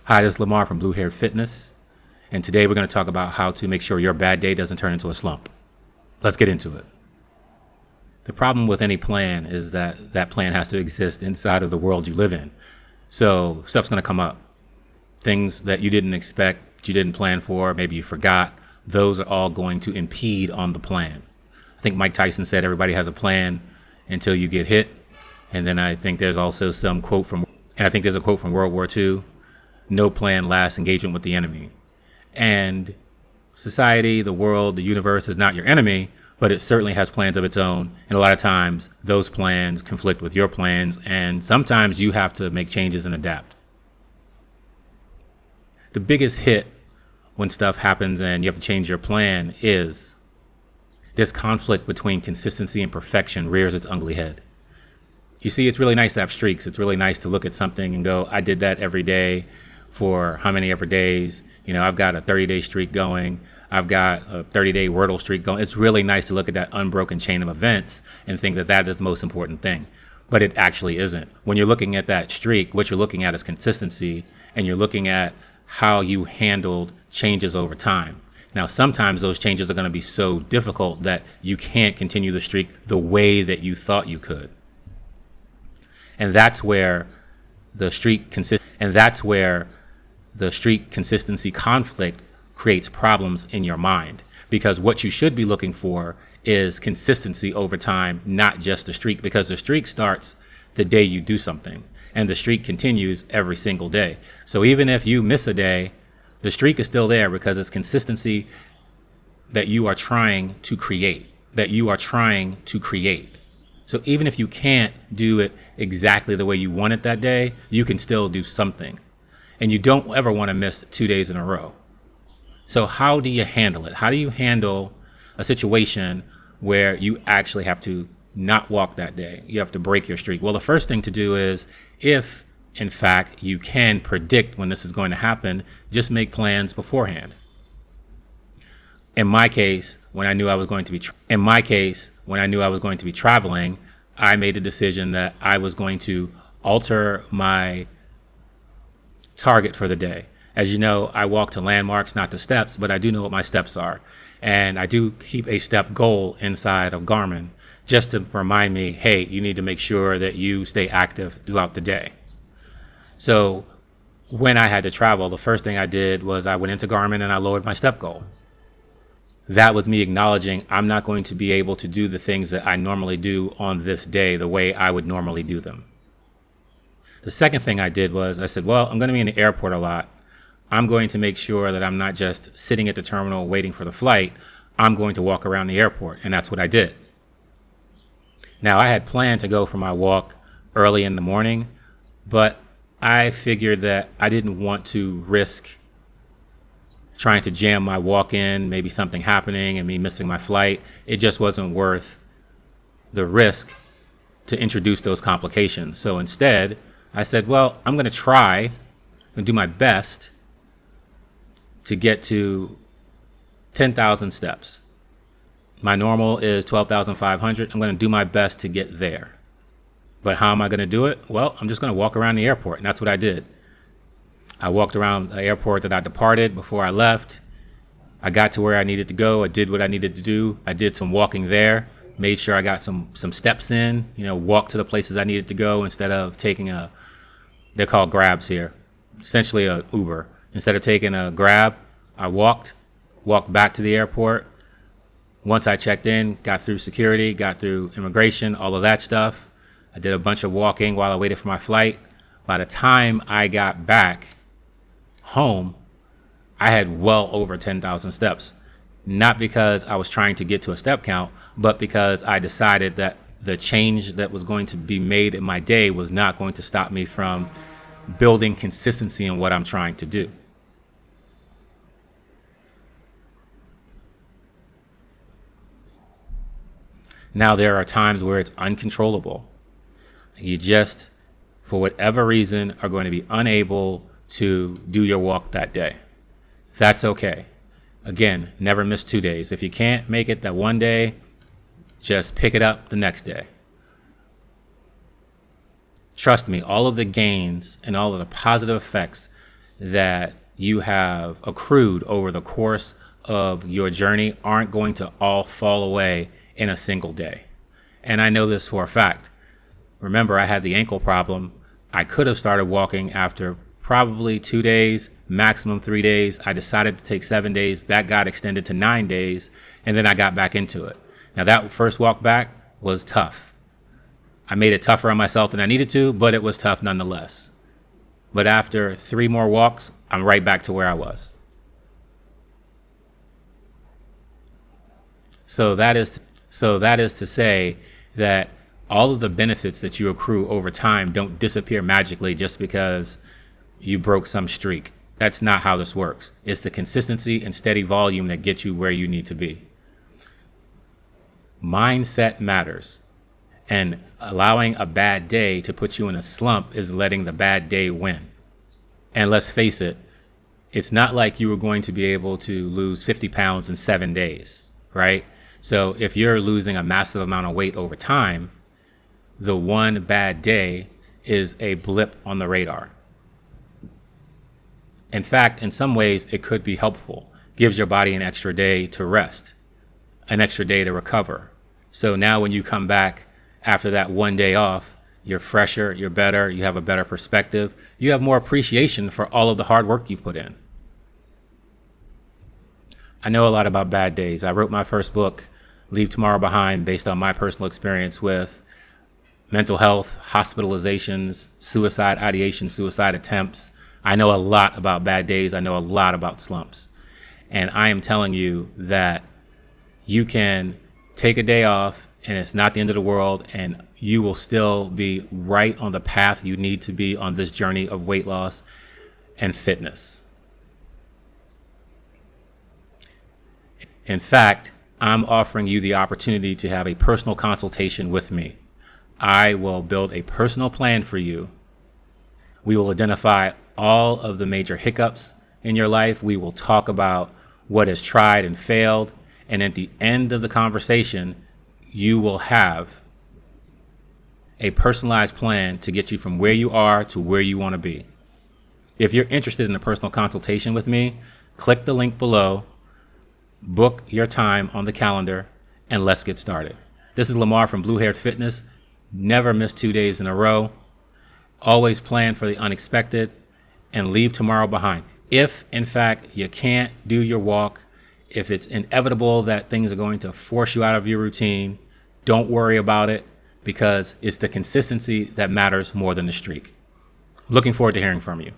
Hi, this is Lamar from Blue Hair Fitness, and today we're going to talk about how to make sure your bad day doesn't turn into a slump. Let's get into it. The problem with any plan is that that plan has to exist inside of the world you live in. So stuff's going to come up. Things that you didn't expect, you didn't plan for, maybe you forgot, those are all going to impede on the plan. I think Mike Tyson said everybody has a plan until you get hit. And then I think there's also some quote from, and I think there's a quote from World War II, no plan lasts engagement with the enemy. And society, the world, the universe is not your enemy, but it certainly has plans of its own. And a lot of times those plans conflict with your plans, and sometimes you have to make changes and adapt. The biggest hit when stuff happens and you have to change your plan is this conflict between consistency and perfection rears its ugly head. You see, it's really nice to have streaks. It's really nice to look at something and go, I did that every day for how many ever days. You know, I've got a 30-day streak going. I've got a 30-day Wordle streak going. It's really nice to look at that unbroken chain of events and think that that is the most important thing. But it actually isn't. When you're looking at that streak, what you're looking at is consistency, and you're looking at how you handled changes over time. Now, sometimes those changes are going to be so difficult that you can't continue the streak the way that you thought you could. And that's where the streak consistency conflict creates problems in your mind, because what you should be looking for is consistency over time, not just the streak, because the streak starts the day you do something and the streak continues every single day. So even if you miss a day, the streak is still there because it's consistency that you are trying to create, So even if you can't do it exactly the way you want it that day, you can still do something. And you don't ever want to miss 2 days in a row. So how do you handle it? How do you handle a situation where you actually have to not walk that day? You have to break your streak. Well, the first thing to do is, if in fact you can predict when this is going to happen, just make plans beforehand. In my case, when I knew I was going to be traveling, I made a decision that I was going to alter my target for the day. As you know, I walk to landmarks, not to steps, but I do know what my steps are. And I do keep a step goal inside of Garmin just to remind me, hey, you need to make sure that you stay active throughout the day. So when I had to travel, the first thing I did was I went into Garmin and I lowered my step goal. That was me acknowledging I'm not going to be able to do the things that I normally do on this day the way I would normally do them. The second thing I did was I said, well, I'm going to be in the airport a lot. I'm going to make sure that I'm not just sitting at the terminal waiting for the flight. I'm going to walk around the airport. And that's what I did. Now, I had planned to go for my walk early in the morning, but I figured that I didn't want to risk trying to jam my walk in, maybe something happening and me missing my flight. It just wasn't worth the risk to introduce those complications. So instead, I said, well, I'm going to try and do my best to get to 10,000 steps. My normal is 12,500. I'm going to do my best to get there. But how am I going to do it? Well, I'm just going to walk around the airport. And that's what I did. I walked around the airport that I departed before I left. I got to where I needed to go. I did what I needed to do. I did some walking there, made sure I got some steps in, walked to the places I needed to go instead of taking they're called grabs here, essentially a Uber. Instead of taking a grab, I walked back to the airport. Once I checked in, got through security, got through immigration, all of that stuff. I did a bunch of walking while I waited for my flight. By the time I got back home, I had well over 10,000 steps. Not because I was trying to get to a step count, but because I decided that the change that was going to be made in my day was not going to stop me from building consistency in what I'm trying to do. Now, there are times where it's uncontrollable. You just, for whatever reason, are going to be unable to do your walk that day. That's okay. Again, never miss 2 days. If you can't make it that one day, just pick it up the next day. Trust me, all of the gains and all of the positive effects that you have accrued over the course of your journey aren't going to all fall away in a single day. And I know this for a fact. Remember, I had the ankle problem. I could have started walking after probably 2 days, maximum 3 days. I decided to take 7 days. That got extended to 9 days, and then I got back into it. Now, that first walk back was tough. I made it tougher on myself than I needed to, but it was tough nonetheless. But after 3 more walks, I'm right back to where I was. So that is to say that all of the benefits that you accrue over time don't disappear magically just because you broke some streak. That's not how this works. It's the consistency and steady volume that gets you where you need to be. Mindset matters. And allowing a bad day to put you in a slump is letting the bad day win. And let's face it, it's not like you were going to be able to lose 50 pounds in 7 days, right? So if you're losing a massive amount of weight over time, the one bad day is a blip on the radar. In fact, in some ways, it could be helpful. Gives your body an extra day to rest, an extra day to recover. So now when you come back after that one day off, you're fresher, you're better, you have a better perspective, you have more appreciation for all of the hard work you've put in. I know a lot about bad days. I wrote my first book, Leave Tomorrow Behind, based on my personal experience with mental health, hospitalizations, suicide ideation, suicide attempts. I know a lot about bad days. I know a lot about slumps. And I am telling you that you can take a day off and it's not the end of the world, and you will still be right on the path you need to be on this journey of weight loss and fitness. In fact, I'm offering you the opportunity to have a personal consultation with me. I will build a personal plan for you. We will identify all of the major hiccups in your life. We will talk about what has tried and failed. And at the end of the conversation, you will have a personalized plan to get you from where you are to where you want to be. If you're interested in a personal consultation with me, click the link below, book your time on the calendar, and let's get started. This is Lamar from Blue Haired Fitness. Never miss 2 days in a row. Always plan for the unexpected and leave tomorrow behind. If, in fact, you can't do your walk, if it's inevitable that things are going to force you out of your routine, don't worry about it, because it's the consistency that matters more than the streak. Looking forward to hearing from you.